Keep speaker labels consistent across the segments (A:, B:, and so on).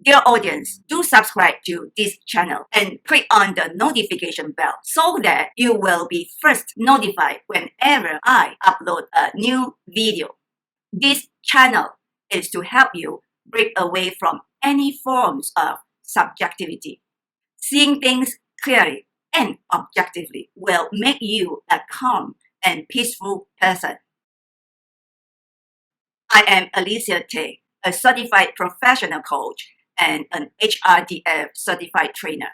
A: Dear audience, do subscribe to this channel and click on the notification bell so that you will be first notified whenever I upload a new video. This channel is to help you break away from any forms of subjectivity. Seeing things clearly and objectively will make you a calm and peaceful person. I am Alicia Tay, a certified professional coach and an HRDF certified trainer.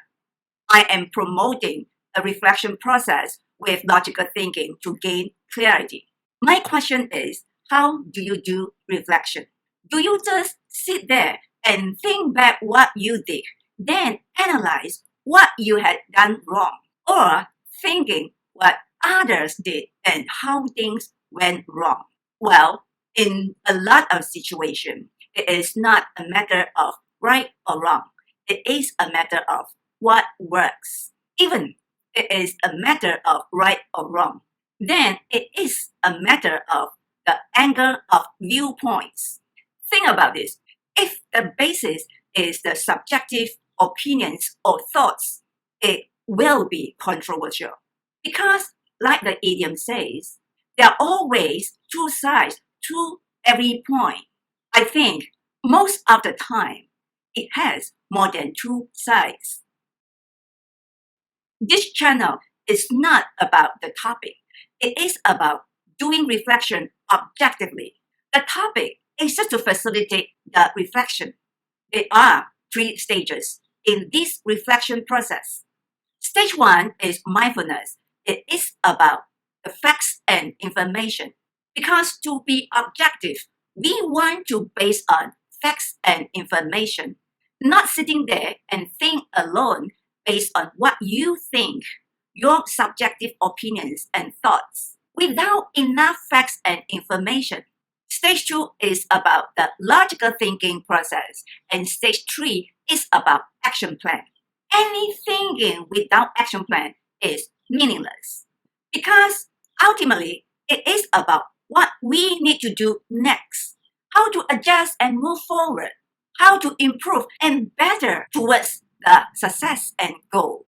A: I am promoting a reflection process with logical thinking to gain clarity. My question is, how do you do reflection? Do you just sit there and think back what you did, then analyze what you had done wrong, or thinking what others did and how things went wrong? Well, in a lot of situations, it is not a matter of right or wrong. It is a matter of what works. Even it is a matter of right or wrong, then it is a matter of the angle of viewpoints. Think about this. If the basis is the subjective opinions or thoughts, it will be controversial. Because, like the idiom says, there are always two sides to every point. I think most of the time, it has more than two sides. This channel is not about the topic. It is about doing reflection objectively. The topic is just to facilitate the reflection. There are 3 stages in this reflection process. Stage 1 is mindfulness. It is about the facts and information. Because to be objective, we want to base on facts and information, not sitting there and think alone based on what you think, your subjective opinions and thoughts, without enough facts and information. Stage 2 is about the logical thinking process, and stage 3 is about action plan. Any thinking without action plan is meaningless, because ultimately it is about what we need to do next, how to adjust and move forward, how to improve and better towards the success and goal.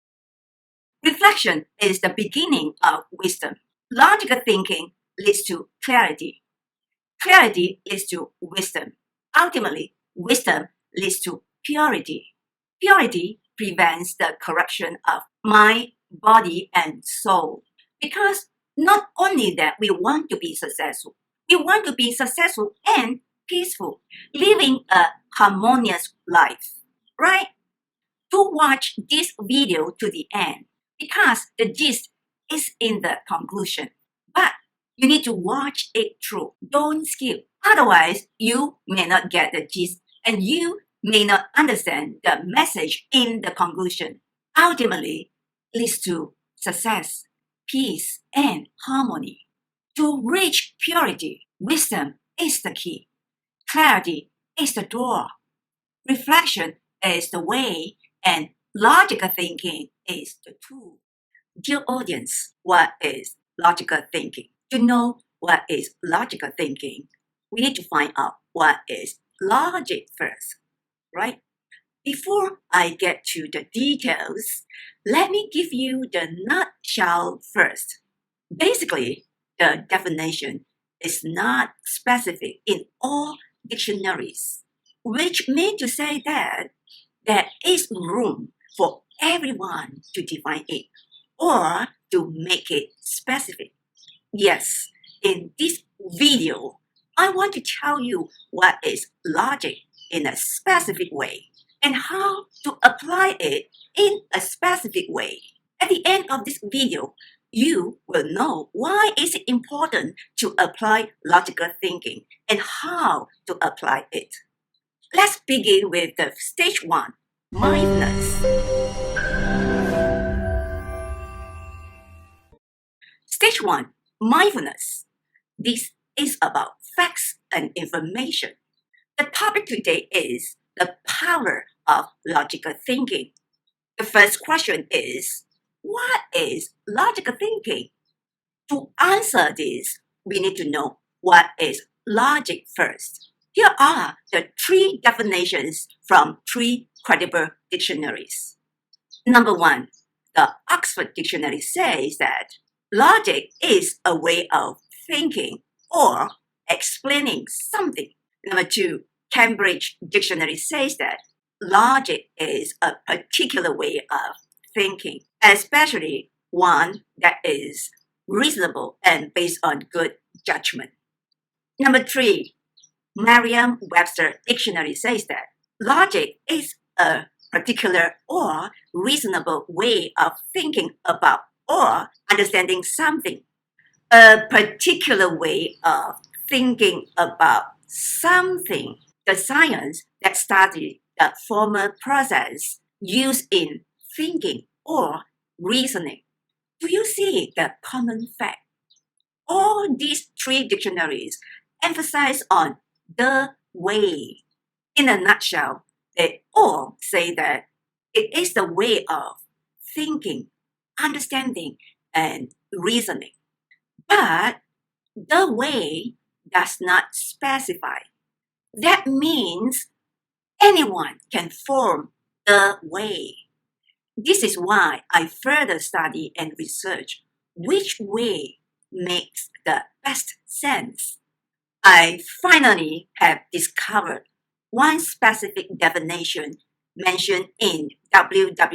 A: Reflection is the beginning of wisdom. Logical thinking leads to clarity. Clarity leads to wisdom. Ultimately, wisdom leads to purity. Purity prevents the corruption of mind, body, and soul. Because not only that we want to be successful, we want to be successful and peaceful, living a harmonious life, right? To watch this video to the end, because the gist is in the conclusion. But you need to watch it through. Don't skip. Otherwise, you may not get the gist and you may not understand the message in the conclusion. Ultimately, leads to success, peace, and harmony. To reach purity, wisdom is the key. Clarity is the door. Reflection is the way, and logical thinking is the tool. Dear audience, what is logical thinking? To know what is logical thinking, we need to find out what is logic first, right? Before I get to the details, let me give you the nutshell first. Basically, the definition is not specific in all dictionaries, which means to say that there is room for everyone to define it or to make it specific. Yes, in this video, I want to tell you what is logic in a specific way and how to apply it in a specific way. At the end of this video, you will know why is it important to apply logical thinking and how to apply it. Let's begin with the stage 1, mindfulness. Stage 1, mindfulness. This is about facts and information. The topic today is the power of logical thinking. The first question is, what is logical thinking? To answer this, we need to know what is logic first. Here are the 3 definitions from 3 credible dictionaries. Number 1, the Oxford Dictionary says that logic is a way of thinking or explaining something. Number 2, Cambridge Dictionary says that logic is a particular way of thinking, especially one that is reasonable and based on good judgment. Number 3, Merriam-Webster Dictionary says that logic is a particular or reasonable way of thinking about or understanding something. A particular way of thinking about something, the science that studies the former process used in thinking or reasoning. Do you see the common fact? All these 3 dictionaries emphasize on the way. In a nutshell, they all say that it is the way of thinking, understanding, and reasoning. But the way does not specify. That means anyone can form the way. This is why I further study and research which way makes the best sense. I finally have discovered one specific definition mentioned in www.study.com.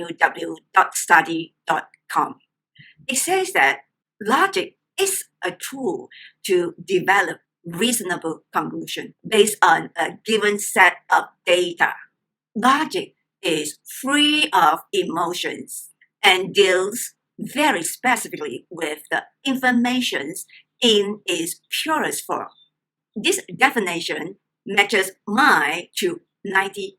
A: It says that logic is a tool to develop reasonable conclusion based on a given set of data. Logic is free of emotions and deals very specifically with the information in its purest form. This definition matches mine to 90%,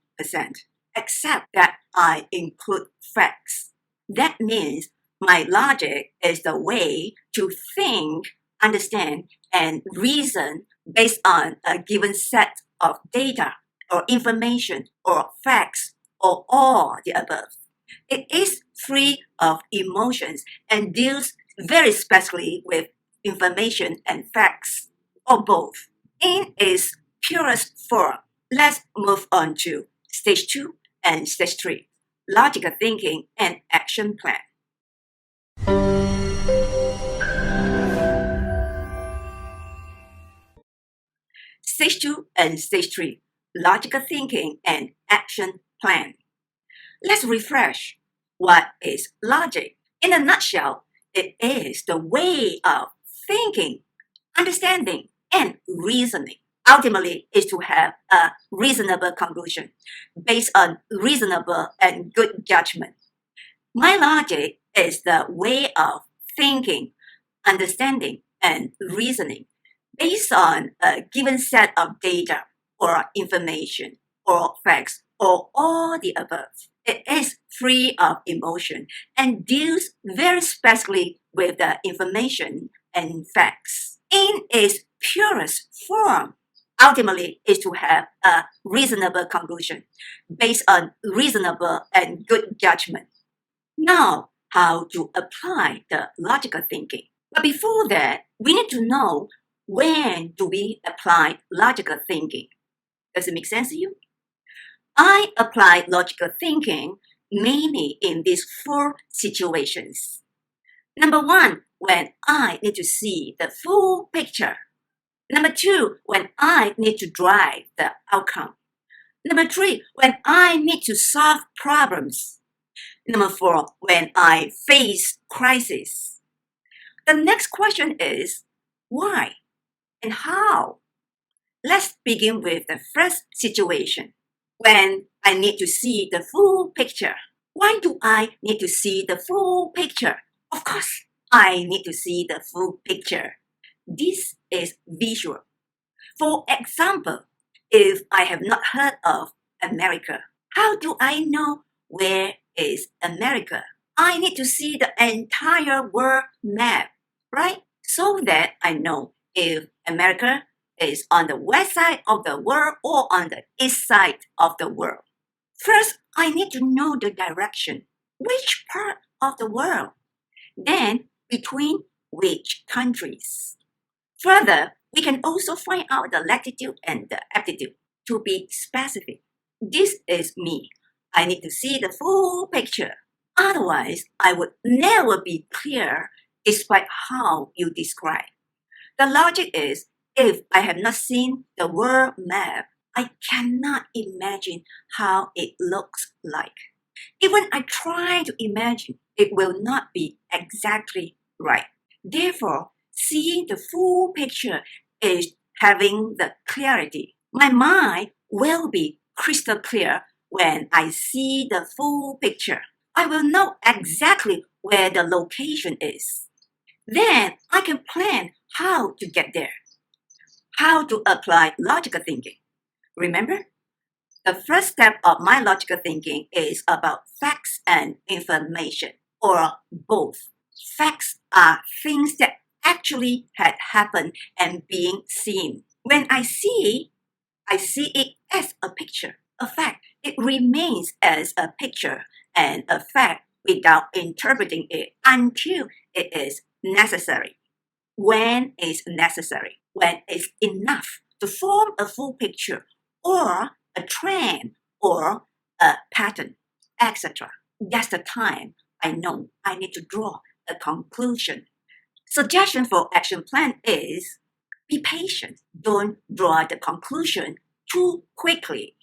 A: except that I include facts. That means my logic is the way to think, understand, and reason based on a given set of data or information or facts or all the above. It is free of emotions and deals very specifically with information and facts, or both. In its purest form, let's move on to stage 2 and stage 3, logical thinking and action plan. Stage 2 and stage 3, logical thinking and action plan. Let's refresh. What is logic? In a nutshell, it is the way of thinking, understanding, and reasoning. Ultimately, is to have a reasonable conclusion based on reasonable and good judgment. My logic is the way of thinking, understanding, and reasoning based on a given set of data or information or facts or all the above. It is free of emotion and deals very specifically with the information and facts. In its purest form, ultimately is to have a reasonable conclusion based on reasonable and good judgment. Now, how to apply the logical thinking. But before that, we need to know when do we apply logical thinking. Does it make sense to you? I apply logical thinking mainly in these 4 situations. Number 1, when I need to see the full picture. Number 2, when I need to drive the outcome. Number 3, when I need to solve problems. Number 4, when I face crisis. The next question is, why and how? Let's begin with the first situation. When I need to see the full picture. Why do I need to see the full picture? Of course, I need to see the full picture. This is visual. For example, if I have not heard of America, how do I know where is America? I need to see the entire world map, right? So that I know if America is on the west side of the world or on the east side of the world. First, I need to know the direction. Which part of the world? Then, between which countries? Further, We can also find out the latitude and the aptitude. To be specific, this is me. I need to see the full picture. Otherwise, I would never be clear despite how you describe. The logic is, if I have not seen the world map, I cannot imagine how it looks like. Even I try to imagine, it will not be exactly right. Therefore, seeing the full picture is having the clarity. My mind will be crystal clear when I see the full picture. I will know exactly where the location is. Then I can plan how to get there, how to apply logical thinking. Remember, the first step of my logical thinking is about facts and information, or both. Facts are things that actually had happened and being seen. When I see it as a picture. A fact, it remains as a picture and a fact without interpreting it until it is necessary. When is necessary? When it's enough to form a full picture or a trend or a pattern, etc. That's the time I know I need to draw a conclusion. Suggestion for action plan is be patient. Don't draw the conclusion too quickly.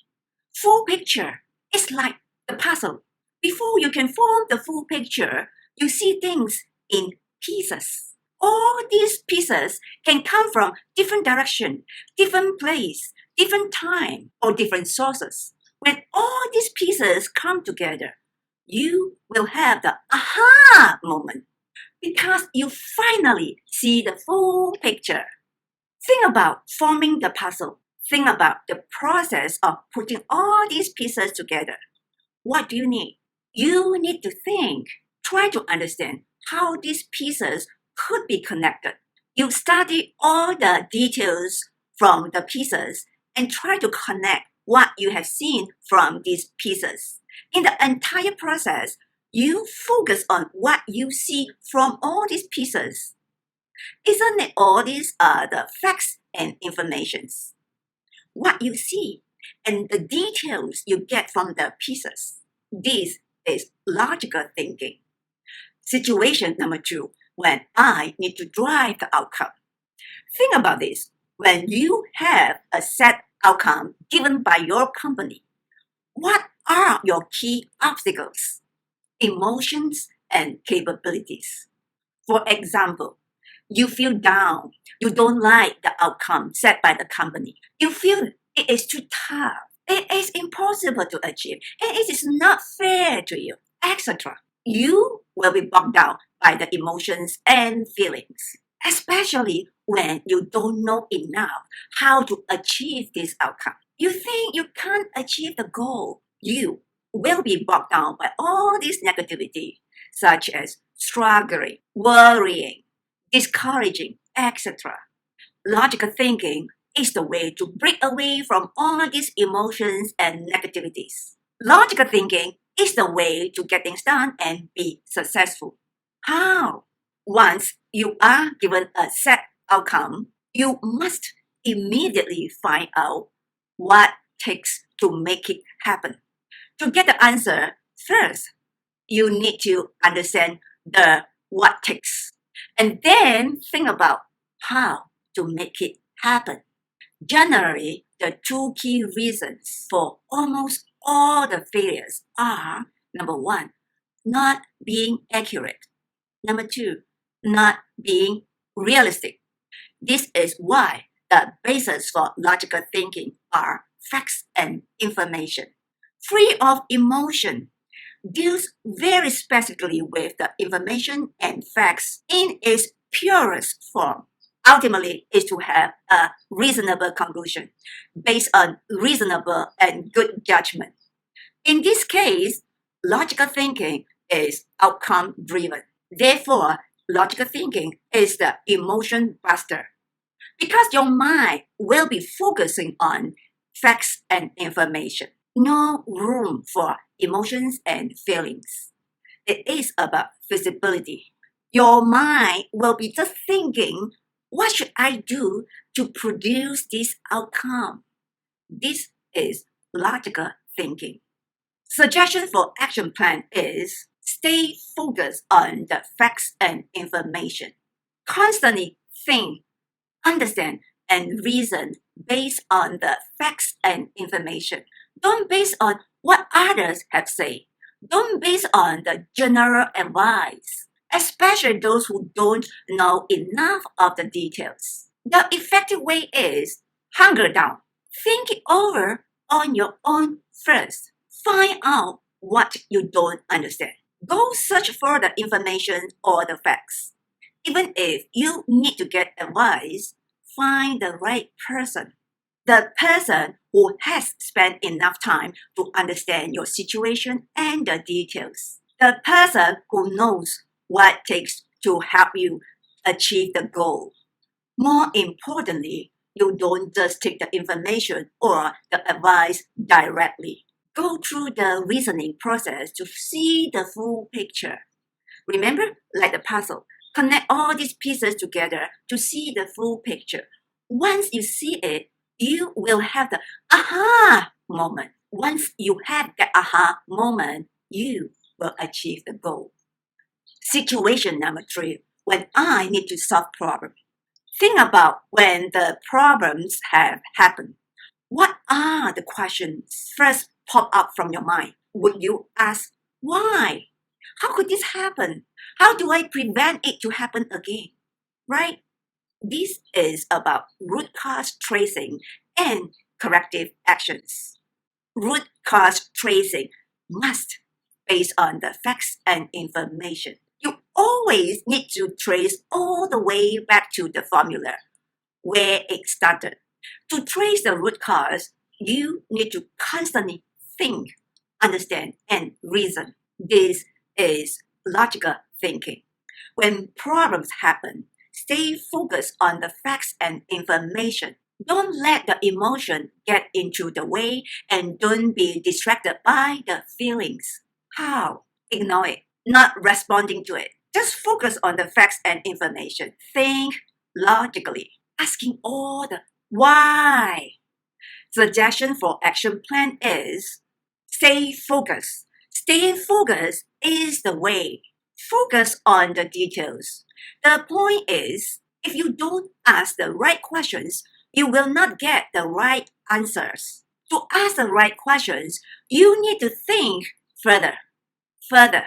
A: Full picture is like the puzzle. Before you can form the full picture, you see things in pieces. All these pieces can come from different direction, different place, different time, or different sources. When all these pieces come together, you will have the aha moment because you finally see the full picture. Think about forming the puzzle. Think about the process of putting all these pieces together. What do you need? You need to think. Try to understand how these pieces could be connected. You study all the details from the pieces and try to connect what you have seen from these pieces. In the entire process, you focus on what you see from all these pieces. Isn't it all these are the facts and informations? What you see and the details you get from the pieces. This is logical thinking. Situation number 2, when I need to drive the outcome. Think about this. When you have a set outcome given by your company, what are your key obstacles, emotions, and capabilities? For example, you feel down. You don't like the outcome set by the company. You feel it is too tough. It is impossible to achieve. And it is not fair to you, etc. You will be bogged down by the emotions and feelings, especially when you don't know enough how to achieve this outcome. You think you can't achieve the goal. You will be bogged down by all this negativity, such as struggling, worrying, discouraging, etc. Logical thinking is the way to break away from all these emotions and negativities. Logical thinking is the way to get things done and be successful. How? Once you are given a set outcome, you must immediately find out what takes to make it happen. To get the answer, first, you need to understand the what takes, and then think about how to make it happen. Generally, the 2 key reasons for almost all the failures are, number 1, not being accurate. Number 2, not being realistic. This is why the basis for logical thinking are facts and information. Free of emotion deals very specifically with the information and facts in its purest form. Ultimately, is to have a reasonable conclusion based on reasonable and good judgment. In this case, logical thinking is outcome driven. Therefore, logical thinking is the emotion buster because your mind will be focusing on facts and information. No room for emotions and feelings. It is about visibility. Your mind will be just thinking What should I do to produce this outcome? This is logical thinking. Suggestion for action plan is stay focused on the facts and information. Constantly think, understand, and reason based on the facts and information. Don't base on what others have said. Don't base on the general advice, especially those who don't know enough of the details. The effective way is hunker down. Think it over on your own first. Find out what you don't understand. Go search for the information or the facts. Even if you need to get advice, find the right person. The person who has spent enough time to understand your situation and the details. The person who knows what it takes to help you achieve the goal. More importantly, you don't just take the information or the advice directly. Go through the reasoning process to see the full picture. Remember, like the puzzle, connect all these pieces together to see the full picture. Once you see it, you will have the aha moment. Once you have the aha moment, you will achieve the goal. Situation number 3, when I need to solve problems. Think about when the problems have happened. What are the questions first pop up from your mind? Would you ask, why? How could this happen? How do I prevent it to happen again? Right? This is about root cause tracing and corrective actions. Root cause tracing must based on the facts and information. You always need to trace all the way back to the formula where it started. To trace the root cause, you need to constantly think, understand, and reason. This is logical thinking. When problems happen, stay focused on the facts and information. Don't let the emotion get into the way and don't be distracted by the feelings. How? Ignore it, not responding to it. Just focus on the facts and information. Think logically, asking all the why. Suggestion for action plan is stay focused. Staying focused is the way. Focus on the details. The point is, if you don't ask the right questions, you will not get the right answers. To ask the right questions, you need to think further, further,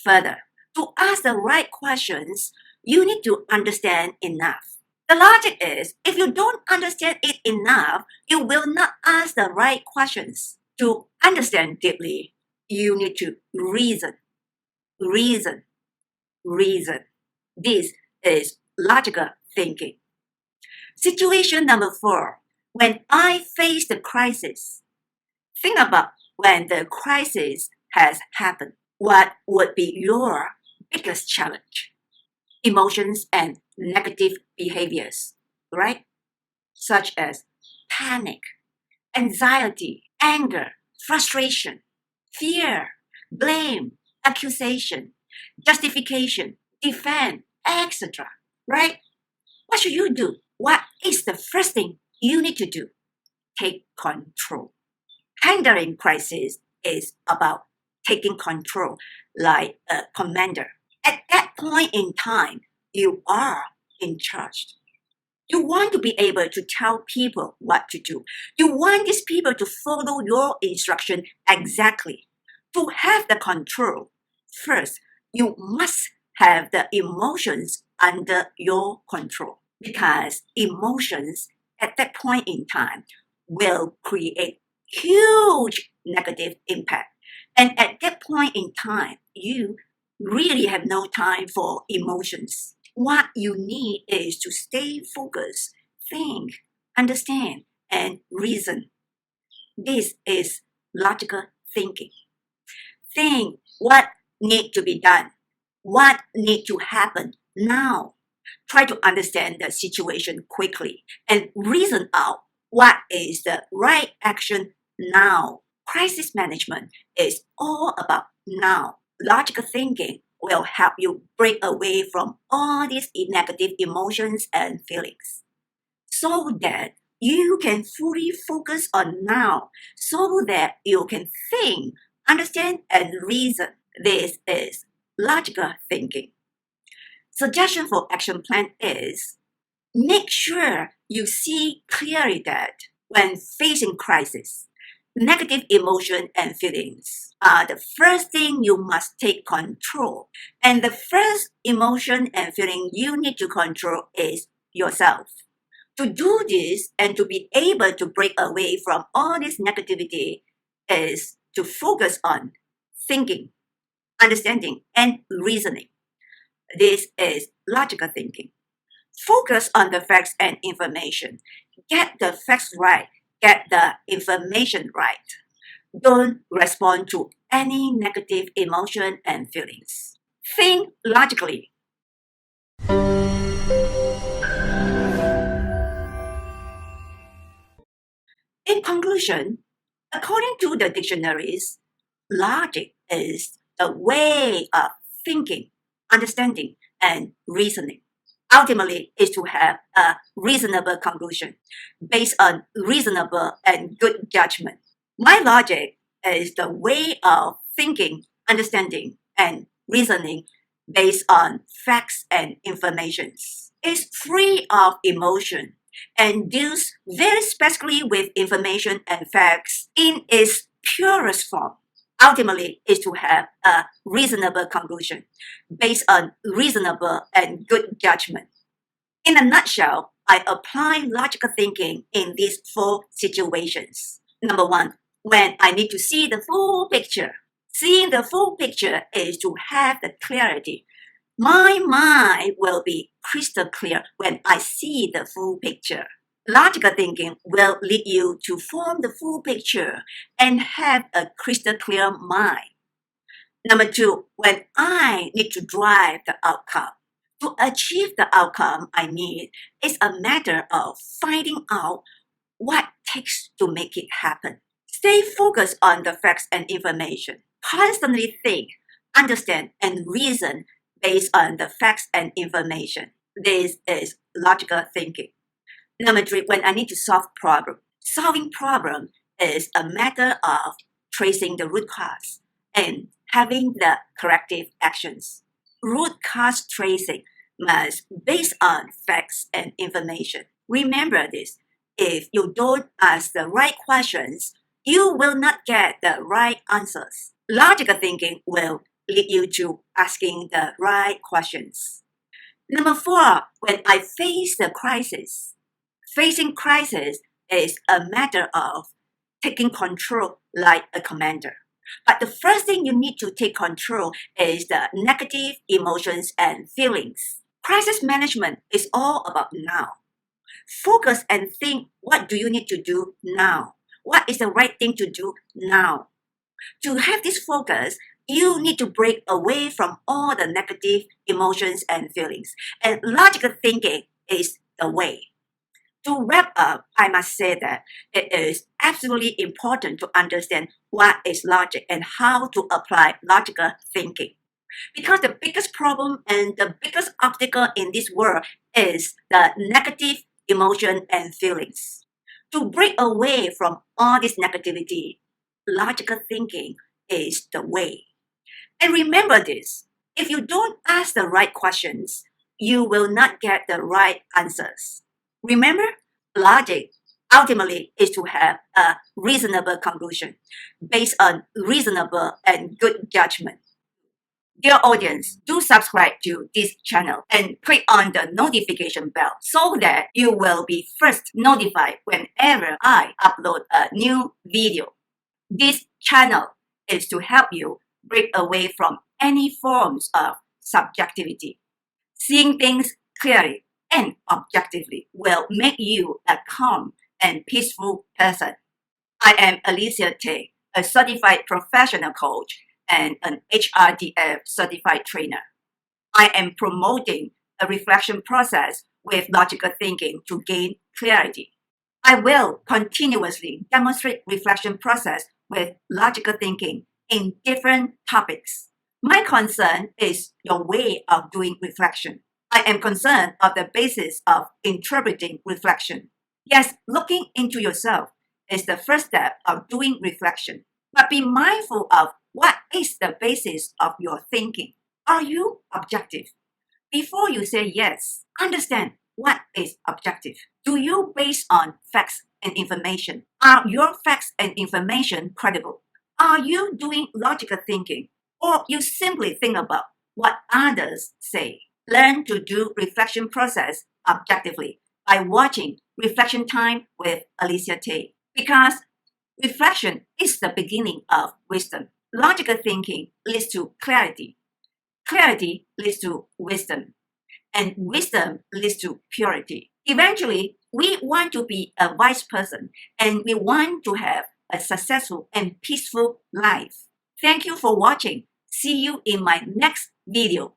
A: further. To ask the right questions, you need to understand enough. The logic is, if you don't understand it enough, you will not ask the right questions. To understand deeply, you need to reason, reason, reason. This is logical thinking. Situation number 4. When I face the crisis. Think about when the crisis has happened. What would be your biggest challenge? Emotions and negative behaviors, right? Such as panic, anxiety, anger, frustration, fear, blame, accusation, justification, defense, etc. Right? What should you do? What is the first thing you need to do? Take control. Handling crisis is about taking control like a commander. At that point in time, you are in charge. You want to be able to tell people what to do. You want these people to follow your instruction exactly. To have the control, first, you must have the emotions under your control. Because emotions at that point in time will create huge negative impact. And at that point in time, you really have no time for emotions. What you need is to stay focused, think, understand, and reason. This is logical thinking. Think what needs to be done, what needs to happen now. Try to understand the situation quickly and reason out what is the right action now. Crisis management is all about now. Logical thinking will help you break away from all these negative emotions and feelings so that you can fully focus on now, so that you can think, understand, and reason. This is logical thinking. Suggestion for action plan is make sure you see clearly that when facing crisis, negative emotion and feelings are the first thing you must take control. And the first emotion and feeling you need to control is yourself. To do this and to be able to break away from all this negativity is to focus on thinking, understanding, and reasoning. This is logical thinking. Focus on the facts and information. Get the facts right. Get the information right. Don't respond to any negative emotion and feelings. Think logically. In conclusion, according to the dictionaries, logic is a way of thinking, understanding, and reasoning. Ultimately, is to have a reasonable conclusion based on reasonable and good judgment. My logic is the way of thinking, understanding, and reasoning based on facts and informations. It's free of emotion and deals very specifically with information and facts in its purest form. Ultimately, is to have a reasonable conclusion based on reasonable and good judgment. In a nutshell, I apply logical thinking in these four situations. Number one, when I need to see the full picture. Seeing the full picture is to have the clarity. My mind will be crystal clear when I see the full picture. Logical thinking will lead you to form the full picture and have a crystal clear mind. Number two, when I need to drive the outcome. To achieve the outcome I need is a matter of finding out what takes to make it happen. Stay focused on the facts and information. Constantly think, understand, and reason based on the facts and information. This is logical thinking. Number three, when I need to solve problem. Solving problem is a matter of tracing the root cause and having the corrective actions. Root cause tracing must be based on facts and information. Remember this. If you don't ask the right questions, you will not get the right answers. Logical thinking will lead you to asking the right questions. Number four, when I face the crisis. Facing crisis is a matter of taking control like a commander. But the first thing you need to take control is the negative emotions and feelings. Crisis management is all about now. Focus and think, what do you need to do now? What is the right thing to do now? To have this focus, you need to break away from all the negative emotions and feelings. And logical thinking is the way. To wrap up, I must say that it is absolutely important to understand what is logic and how to apply logical thinking. Because the biggest problem and the biggest obstacle in this world is the negative emotion and feelings. To break away from all this negativity, logical thinking is the way. And remember this, if you don't ask the right questions, you will not get the right answers. Remember, logic ultimately is to have a reasonable conclusion based on reasonable and good judgment. Dear audience, do subscribe to this channel and click on the notification bell so that you will be first notified whenever I upload a new video. This channel is to help you break away from any forms of subjectivity. Seeing things clearly and objectively will make you a calm and peaceful person. I am Alicia Tay, a certified professional coach and an HRDF certified trainer. I am promoting a reflection process with logical thinking to gain clarity. I will continuously demonstrate reflection process with logical thinking in different topics. My concern is your way of doing reflection. I am concerned of the basis of interpreting reflection. Yes, looking into yourself is the first step of doing reflection, but be mindful of what is the basis of your thinking. Are you objective? Before you say yes, understand what is objective. Do you base on facts and information? Are your facts and information credible? Are you doing logical thinking? Or you simply think about what others say? Learn to do reflection process objectively by watching Reflection Time with Alicia Tay. Because reflection is the beginning of wisdom. Logical thinking leads to clarity. Clarity leads to wisdom, and wisdom leads to purity. Eventually, we want to be a wise person and we want to have a successful and peaceful life. Thank you for watching. See you in my next video.